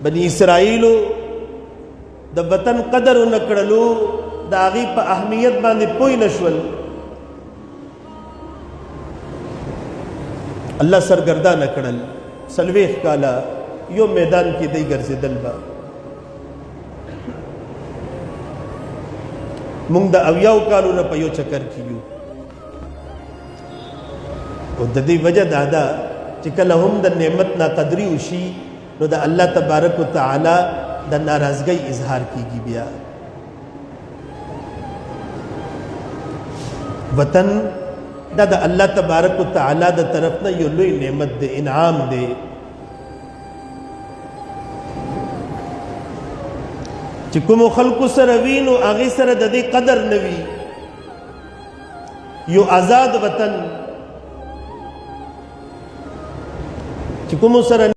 بنی اسرائیلو د وطن قدر نکړلو د هغې په اهمیت باندې پوه نشول. الله سرګردانه کړل. 40 کاله یو میدان کې دی ګرځېدل به. موږ د 80 کالو نه په یو چکر کې یو او د دې وجه دا ده چې کله هم د نعمت ناقدري وشي نو د الله تبارک وتعالی د ناراضګۍ اظهار کیږي. بیا وطن دا د الله تبارک وتعالی د طرف نه یو لوی نعمت دی، انعام دی. چې کوم خلکو سره وي نو هغې سره د دې قدر نه وي. یو آزاد وطن چې کوم سره